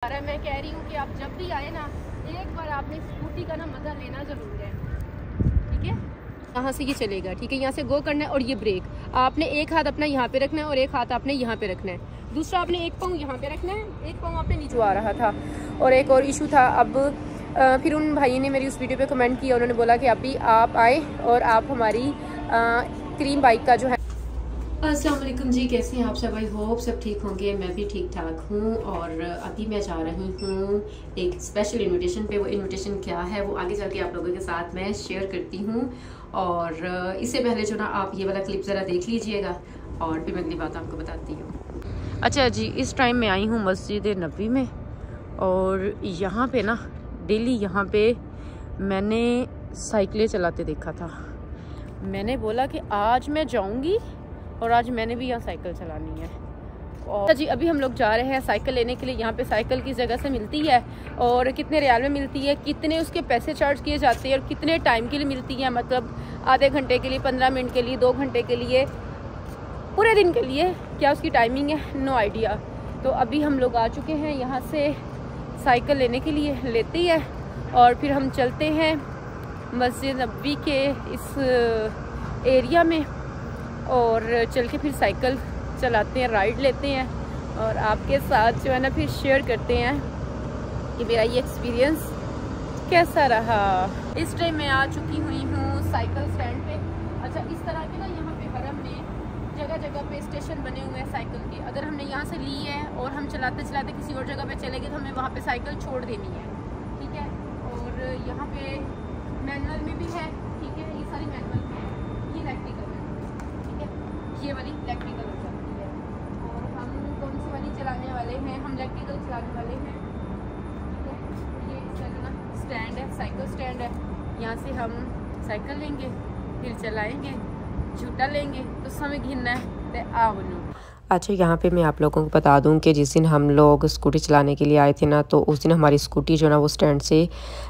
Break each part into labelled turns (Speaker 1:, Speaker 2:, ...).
Speaker 1: मैं कह रही हूँ कि आप जब भी आए ना, एक बार आपने स्कूटी का ना मज़ा लेना ज़रूर है। ठीक है, यहाँ से ये चलेगा, ठीक है, यहाँ से गो करना है और ये ब्रेक आपने एक हाथ अपना यहाँ पे रखना है और एक हाथ आपने यहाँ पे रखना है, दूसरा आपने एक पाँव यहाँ पे रखना है, एक पाँव आपने नीचे आ रहा था। और एक और इशू था, अब फिर उन भाई ने मेरी उस वीडियो पे कमेंट किया, उन्होंने बोला कि अभी आप आए और आप हमारी क्रीम बाइक का जो है। अस्सलाम वालेकुम जी, कैसे हैं आप सब? आई होप सब ठीक होंगे। मैं भी ठीक ठाक हूँ और अभी मैं जा रही हूँ एक स्पेशल इनविटेशन पे। वो इनविटेशन क्या है वो आगे चल के आप लोगों के साथ मैं शेयर करती हूँ। और इससे पहले जो ना आप ये वाला क्लिप ज़रा देख लीजिएगा और फिर मैं अगली बात आपको बताती हूँ। अच्छा जी, इस टाइम मैं आई हूँ मस्जिद नबी में और यहाँ पे ना डेली यहाँ पे मैंने साइकिलें चलाते देखा था। मैंने बोला कि आज मैं जाऊँगी और आज मैंने भी यहाँ साइकिल चलानी है। और जी अभी हम लोग जा रहे हैं साइकिल लेने के लिए। यहाँ पे साइकिल किस जगह से मिलती है और कितने रियाल में मिलती है, कितने उसके पैसे चार्ज किए जाते हैं और कितने टाइम के लिए मिलती है, मतलब आधे घंटे के लिए, 15 मिनट के लिए, 2 घंटे के लिए, पूरे दिन के लिए, क्या उसकी टाइमिंग है, नो आइडिया। तो अभी हम लोग आ चुके हैं यहाँ से साइकिल लेने के लिए, लेते हैं और फिर हम चलते हैं मस्जिद नबवी के इस एरिया में और चल के फिर साइकिल चलाते हैं, राइड लेते हैं और आपके साथ जो है ना फिर शेयर करते हैं कि मेरा ये एक्सपीरियंस कैसा रहा। इस टाइम मैं आ चुकी हुई हूँ साइकिल स्टैंड पे। अच्छा, इस तरह के ना यहाँ पे हरम में जगह जगह पे स्टेशन बने हुए हैं साइकिल के। अगर हमने यहाँ से ली है और हम चलाते चलाते किसी और जगह पे चले गए तो हमें वहाँ पे साइकिल छोड़ देनी है, ठीक है। और यहाँ पे मैनुअल में भी है, ठीक है, ये सारी मैनुअल में है, ये इलेक्ट्रिकल है, ठीक है, ये वाली इलेक्ट्रिकल हो जाती है। और हम कौन सी वाली चलाने वाले हैं? हम इलेक्ट्रिकल चलाने वाले हैं, ठीक है। ये इस तरह ना स्टैंड है, साइकिल स्टैंड है, यहाँ से हम साइकिल लेंगे, फिर चलाएँगे, झूठा लेंगे तो समय घिनना है तो आओ।
Speaker 2: अच्छा, यहाँ पे मैं आप लोगों को बता दूँ कि जिस दिन हम लोग स्कूटी चलाने के लिए आए थे ना, तो उस दिन हमारी स्कूटी जो ना वो स्टैंड से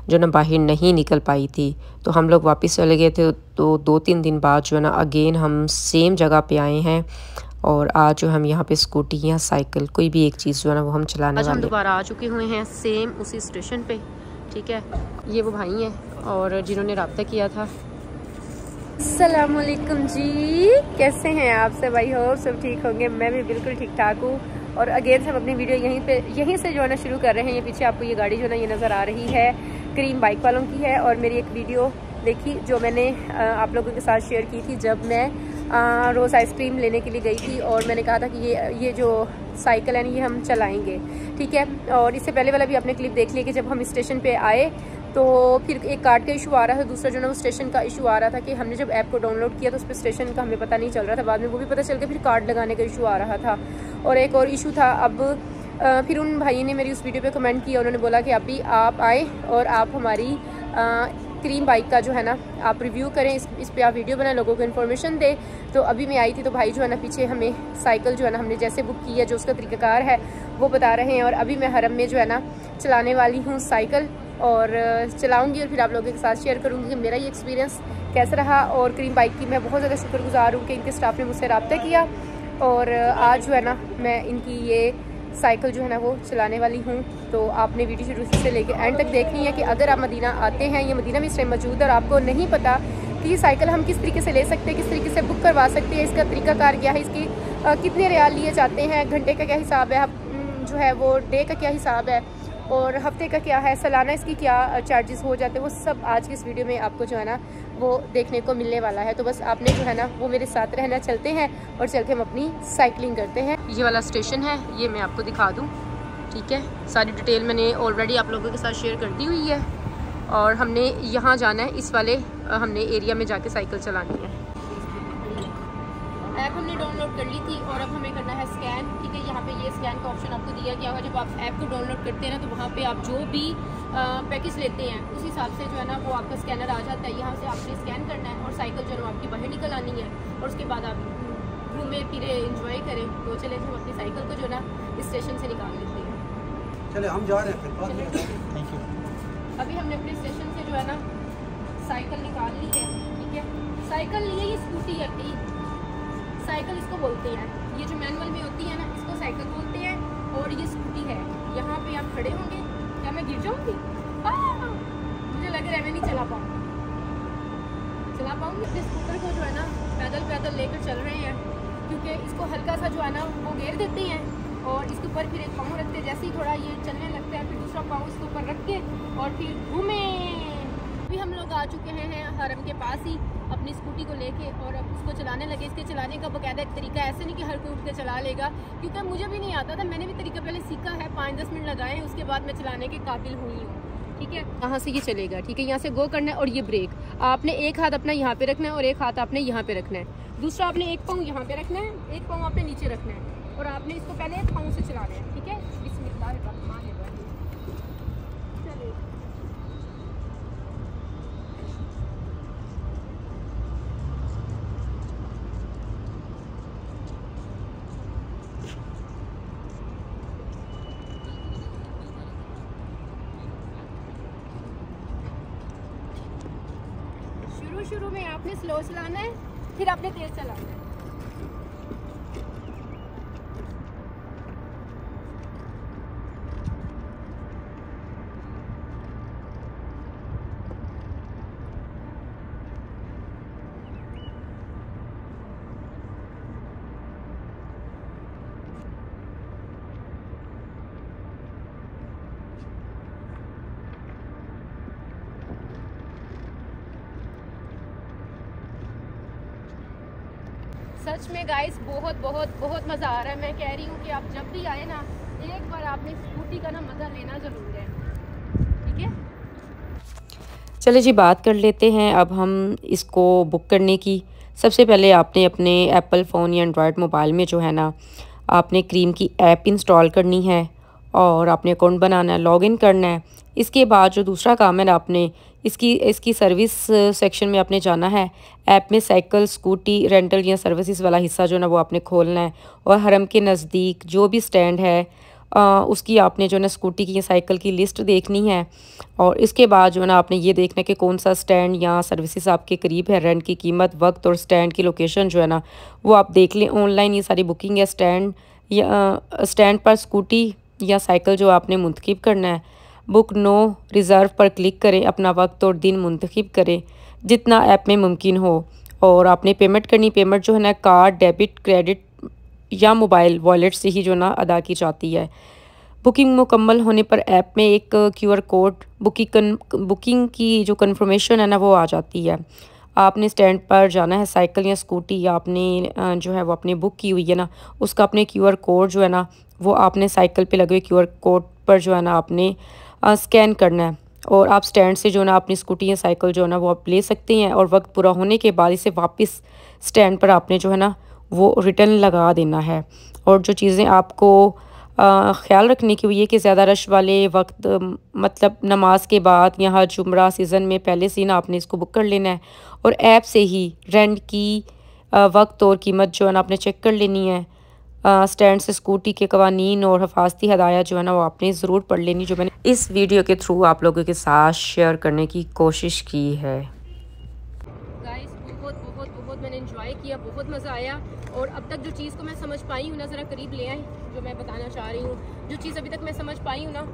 Speaker 2: जो ना बाहर नहीं निकल पाई थी, तो हम लोग वापस चले गए थे। तो 2-3 दिन बाद जो है ना अगेन हम सेम जगह पे आए हैं और आज जो हम यहाँ पे स्कूटी या साइकिल कोई भी एक चीज़ जो है ना वो हम चलाने वाले।
Speaker 1: हम दोबारा आ चुके हुए हैं सेम उसी स्टेशन पे, ठीक है। ये वो भाई हैं और जिन्होंने रब्ता किया था। अस्सलाम वालेकुम जी, कैसे हैं आप सब? भाई हो सब ठीक होंगे। मैं भी बिल्कुल ठीक ठाक हूँ और अगेन हम अपनी वीडियो यहीं से जो है ना शुरू कर रहे हैं। ये पीछे आपको ये गाड़ी जो है ना ये नज़र आ रही है, क्रीम बाइक वालों की है। और मेरी एक वीडियो देखी जो मैंने आप लोगों के साथ शेयर की थी जब मैं रोज़ आइसक्रीम लेने के लिए गई थी और मैंने कहा था कि ये जो साइकिल है ना ये हम चलाएँगे, ठीक है। और इससे पहले वाला भी आपने क्लिप देख लिया कि जब हम स्टेशन पर आए तो फिर एक कार्ड का इशू आ रहा था, दूसरा जो ना वो स्टेशन का इशू आ रहा था कि हमने जब ऐप को डाउनलोड किया तो उस पर स्टेशन का हमें पता नहीं चल रहा था। बाद में वो भी पता चल गया, फिर कार्ड लगाने का इशू आ रहा था। और एक और इशू था, अब फिर उन भाई ने मेरी उस वीडियो पे कमेंट किया, उन्होंने बोला कि अभी आप आए और आप हमारी क्रीम बाइक का जो है ना आप रिव्यू करें, इस पर आप वीडियो बनाएं, लोगों को इन्फॉर्मेशन दें। तो अभी मैं आई थी तो भाई जो है ना पीछे हमें साइकिल जो है ना हमने जैसे बुक की है, जो उसका तरीक़ाकार है वो बता रहे हैं। और अभी मैं हरम में जो है ना चलाने वाली हूँ साइकिल और चलाऊंगी और फिर आप लोगों के साथ शेयर करूंगी कि मेरा ये एक्सपीरियंस कैसा रहा। और क्रीम बाइक की मैं बहुत ज़्यादा शुक्रगुजार हूँ कि इनके स्टाफ ने मुझसे रब्ता किया और आज जो है ना मैं इनकी ये साइकिल जो है ना वो चलाने वाली हूँ। तो आपने वीडियो शुरू से लेकर एंड तक देखनी है कि अगर आप मदीना आते हैं, ये मदीना में इस टाइम मौजूद है और आपको नहीं पता कि ये साइकिल हम किस तरीके से ले सकते हैं, किस तरीके से बुक करवा सकते हैं, इसका तरीक़ाकार क्या है, इसकी कितने रियाल लिए जाते हैं, घंटे का क्या हिसाब है, जो है वो डे का क्या हिसाब है और हफ्ते का क्या है, सालाना इसकी क्या चार्जेस हो जाते हैं, वो सब आज की इस वीडियो में आपको जो है ना वो देखने को मिलने वाला है। तो बस आपने जो है ना वो मेरे साथ रहना। चलते हैं और चल के हम अपनी साइकिलिंग करते हैं। ये वाला स्टेशन है, ये मैं आपको दिखा दूँ, ठीक है। सारी डिटेल मैंने ऑलरेडी आप लोगों के साथ शेयर कर दी हुई है और हमने यहाँ जाना है, इस वाले हमने एरिया में जाके साइकिल चलानी है। ऐप हमने डाउनलोड कर ली थी और अब हमें करना है स्कैन, ठीक है। यहाँ पे ये स्कैन का ऑप्शन आपको दिया गया होगा। जब आप ऐप को डाउनलोड करते हैं ना तो वहाँ पे आप जो भी पैकेज लेते हैं उस हिसाब से जो है ना वो आपका स्कैनर आ जाता है। यहाँ से आपने स्कैन करना है और साइकिल जो है आपकी बाहर निकल आनी है और उसके बाद आप घूमे फिरे इंजॉय करें। तो चले हम अपनी साइकिल को जो है ना स्टेशन से निकाल लेते हैं।
Speaker 3: चले हम जा रहे हैं फिर। Thank you.
Speaker 1: अभी हमने अपने स्टेशन से जो है ना साइकिल निकाल ली है, ठीक है। साइकिल लिए ये स्कूटी है, साइकिल इसको बोलते हैं। ये जो मैनुअल में होती है ना इसको साइकिल बोलते हैं और ये स्कूटी है, यहाँ पे आप खड़े होंगे। क्या मैं गिर जाऊँगी? मुझे लग रहा है मैं नहीं चला पाऊँगी। अपने स्कूटर को जो है ना पैदल लेकर चल रहे हैं, क्योंकि इसको हल्का सा जो है ना वो घेर देते हैं और इसके ऊपर फिर एक पाँव रखते हैं। जैसे ही थोड़ा ये चलने लगता है फिर दूसरा पाँव इसके ऊपर रख के और फिर घूमें। अभी हम लोग आ चुके हैं हरम के पास ही अपनी स्कूटी को लेके और अब उसको चलाने लगे। इसके चलाने का बाकायदा एक तरीका, ऐसे नहीं कि हर कोई उठ के चला लेगा, क्योंकि मुझे भी नहीं आता था। मैंने भी तरीका पहले सीखा है, 5-10 मिनट लगाए, उसके बाद मैं चलाने के काबिल हुई हूँ। ठीक है, यहाँ से ये चलेगा। ठीक है, यहाँ से गो करना है और ये ब्रेक आपने एक हाथ अपना यहाँ पे रखना है और एक हाथ आपने यहाँ पे रखना है। दूसरा आपने एक पाँव यहाँ पे रखना है, एक पाँव आपने नीचे रखना है और आपने इसको पहले एक पाँव से चलाना है। ठीक है, बिस्मिल्लाहिर्रहमानिर्रहीम। चलिए, शुरू में आपने स्लो चलाना है, फिर आपने तेज चलाना है। सच में गाइस बहुत मज़ा आ रहा है। मैं कह रही हूँ कि आप जब भी आए ना, एक बार आपने स्कूटी का ना मज़ा लेना ज़रूर है। ठीक है,
Speaker 2: चले जी बात कर लेते हैं अब हम इसको बुक करने की। सबसे पहले आपने अपने एप्पल फ़ोन या एंड्रॉयड मोबाइल में जो है ना, आपने क्रीम की ऐप इंस्टॉल करनी है और आपने अकाउंट बनाना है, लॉगिन करना है। इसके बाद जो दूसरा काम है ना, आपने इसकी सर्विस सेक्शन में आपने जाना है। ऐप में साइकिल, स्कूटी रेंटल या सर्विसेज वाला हिस्सा जो है ना वो आपने खोलना है और हरम के नज़दीक जो भी स्टैंड है उसकी आपने जो है ना स्कूटी की या साइकिल की लिस्ट देखनी है। और इसके बाद जो है ना आपने ये देखना है कि कौन सा स्टैंड या सर्विसेज आपके करीब है। रेंट की कीमत, वक्त और स्टैंड की लोकेशन जो है ना वो आप देख लें। ऑनलाइन ये सारी बुकिंग है। स्टैंड पर स्कूटी या साइकिल जो आपने मुंतखब करना है, बुक नो रिज़र्व पर क्लिक करें, अपना वक्त और दिन मुंतखब करें जितना ऐप में मुमकिन हो और आपने पेमेंट करनी। पेमेंट जो है ना कार्ड, डेबिट, क्रेडिट या मोबाइल वॉलेट से ही जो ना अदा की जाती है। बुकिंग मुकम्मल होने पर ऐप में एक QR कोड बुकिंग की जो कन्फर्मेशन है ना वो आ जाती है। आपने स्टैंड पर जाना है। साइकिल या स्कूटी या आपने जो है वो अपनी बुक की हुई है ना, उसका अपने QR कोड जो है ना वो आपने साइकिल पे लगे हुए QR कोड पर जो है ना आपने स्कैन करना है और आप स्टैंड से जो है ना अपनी स्कूटी या साइकिल जो है ना वो आप ले सकते हैं और वक्त पूरा होने के बाद इसे वापस स्टैंड पर आपने जो है ना वो रिटर्न लगा देना है। और जो चीज़ें आपको ख़्याल रखने की हुई है कि ज़्यादा रश वाले वक्त, मतलब नमाज के बाद या हज उम्रा सीज़न में पहले से ना आपने इसको बुक कर लेना है और ऐप से ही रेंट की वक्त और कीमत जो है ना आपने चेक कर लेनी है। स्टैंड से स्कूटी के कवानीन और हिफाजती हदायत जो है ना वो आपने ज़रूर पढ़ लेनी, जो मैंने इस वीडियो के थ्रू आप लोगों के साथ शेयर करने की कोशिश की है।
Speaker 1: गाइस बहुत मैंने एंजॉय किया, बहुत मज़ा आया। और अब तक जो चीज़ को मैं समझ पाई हूँ ना, ज़रा करीब ले आए, जो मैं बताना चाह रही हूँ, जो चीज़ अभी तक मैं समझ पाई हूँ ना,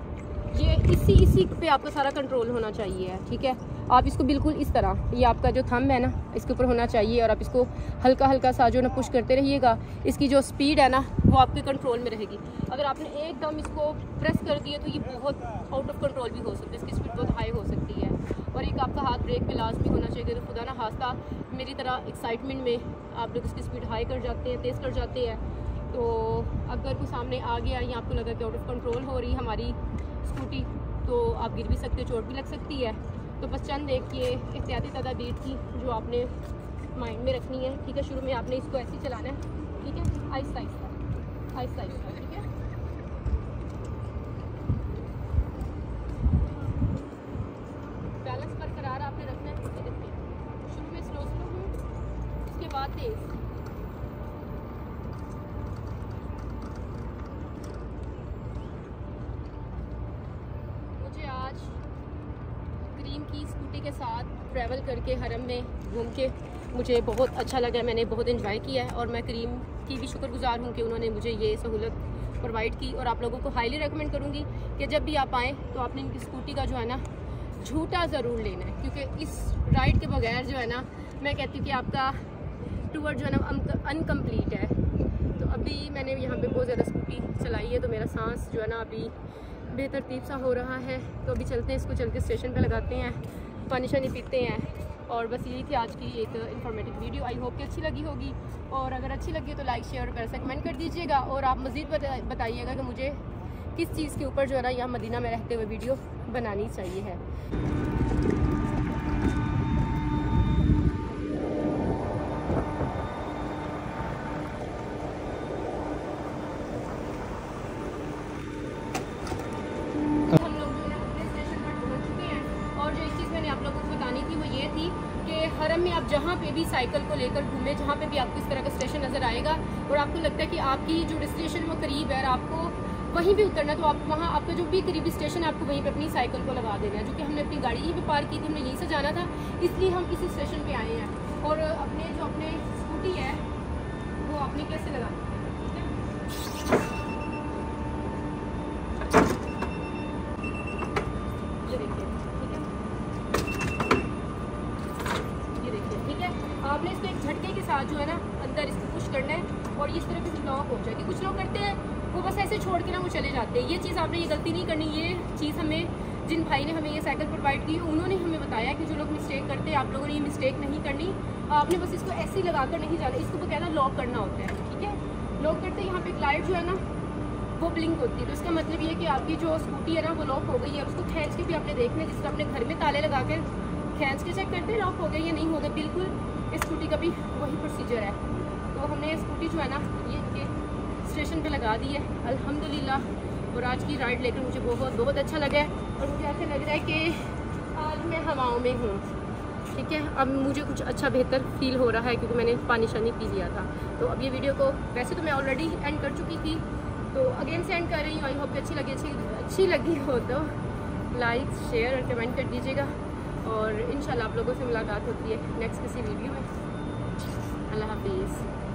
Speaker 1: ये इसी पे आपका सारा कंट्रोल होना चाहिए। ठीक है, आप इसको बिल्कुल इस तरह, ये आपका जो थंब है ना इसके ऊपर होना चाहिए और आप इसको हल्का सा जो ना पुश करते रहिएगा। इसकी जो स्पीड है ना वो आपके कंट्रोल में रहेगी। अगर आपने एकदम इसको प्रेस कर दिया तो ये बहुत आउट ऑफ कंट्रोल भी हो सकता है, इसकी स्पीड बहुत हाई हो सकती है। और एक आपका हाथ ब्रेक पे लाजमी होना चाहिए। तो खुदा ना खास्ता मेरी तरह एक्साइटमेंट में आप लोग इसकी स्पीड हाई कर जाते हैं, तेज़ कर जाते हैं, तो अगर कोई सामने आ गया या आपको लगा कि आउट ऑफ कंट्रोल हो रही हमारी स्कूटी, तो आप गिर भी सकते हो, चोट भी लग सकती है। तो बस चंद एक ये एहतियाती तदाबीर थी जो आपने माइंड में रखनी है। ठीक है, शुरू में आपने इसको ऐसे ही चलाना है। ठीक है, आहिस्ता आहिस्ता। ठीक है, बैलेंस बरकरार आपने रखना है। शुरू में स्लो हूँ, उसके बाद तेज़। की स्कूटी के साथ ट्रैवल करके हरम में घूम के मुझे बहुत अच्छा लगा। मैंने बहुत एंजॉय किया है और मैं करीम की भी शुक्रगुजार हूँ कि उन्होंने मुझे ये सहूलत प्रोवाइड की। और आप लोगों को हाईली रेकमेंड करूँगी कि जब भी आप आएँ तो आपने इनकी स्कूटी का जो है ना झूठा ज़रूर लेना है, क्योंकि इस राइड के बगैर जो है ना मैं कहती हूँ कि आपका टूर जो है ना अनकम्प्लीट है। तो अभी मैंने यहाँ पे बहुत ज़्यादा स्कूटी चलाई है तो मेरा सांस जो है ना अभी बेतरतीब सा हो रहा है। तो अभी चलते हैं, इसको चल के स्टेशन पे लगाते हैं, पानी शानी पीते हैं। और बस यही थी आज की एक इन्फॉर्मेटिव वीडियो। आई होप कि अच्छी लगी होगी, और अगर अच्छी लगी तो लाइक शेयर और से कमेंट कर दीजिएगा। और आप मज़ीद बताइएगा कि मुझे किस चीज़ के ऊपर जो है ना यहाँ मदीना में रहते हुए वीडियो बनानी चाहिए है। हरम में आप जहाँ पे भी साइकिल को लेकर घूमे, जहाँ पे भी आपको इस तरह का स्टेशन नज़र आएगा और आपको लगता है कि आपकी जो डेस्टिनेशन वो करीब है और आपको वहीं भी उतरना, तो आप वहाँ आपका जो भी करीबी स्टेशन है आपको वहीं पे अपनी साइकिल को लगा देना है। जो कि हमने अपनी गाड़ी यहीं पे पार्क की थी, हमने यहीं से जाना था, इसलिए हम इसी स्टेशन पे आए हैं। और अपने स्कूटी है वो अपनी कैसे लगा आपने इसको एक झटके के साथ जो है ना अंदर इसको पुश करना है और इस तरह से लॉक हो जाएगी। कुछ लोग करते हैं वो बस ऐसे छोड़ के ना वो चले जाते हैं। ये चीज़ आपने ये गलती नहीं करनी। ये चीज़ हमें जिन भाई ने हमें ये साइकिल प्रोवाइड की उन्होंने हमें बताया कि जो लोग मिस्टेक करते हैं आप लोगों ने ये मिस्टेक नहीं करनी। आपने बस इसको ऐसे ही लगा कर नहीं जाना, इसको वो कहना लॉक करना होता है। ठीक है, लॉक करते यहाँ पे एक लाइट जो है ना वो ब्लिंक होती है, तो इसका मतलब ये है कि आपकी जो स्कूटी है ना वो लॉक हो गई है। उसको खींच के भी आपने देखना है, जिससे अपने घर में ताले लगा कर खींच के चेक करते हैं लॉक हो गए या नहीं हो गए। बिल्कुल इस स्कूटी का भी वही प्रोसीजर है। तो हमने स्कूटी जो है ना ये स्टेशन पे लगा दी है अल्हम्दुलिल्लाह। और आज की राइड लेकर मुझे बहुत अच्छा लगा है और मुझे ऐसा लग रहा है कि आज मैं हवाओं में हूँ। ठीक है, अब मुझे कुछ अच्छा बेहतर फील हो रहा है क्योंकि मैंने पानी शानी पी लिया था। तो अब ये वीडियो को वैसे तो मैं ऑलरेडी एंड कर चुकी थी, तो अगेन से एंड कर रही हूँ। आई होप कि अच्छी लगी हो तो लाइक शेयर और कमेंट कर दीजिएगा। और इंशाल्लाह आप लोगों से मुलाकात होती है नेक्स्ट किसी वीडियो में। अल्लाह हाफिज़।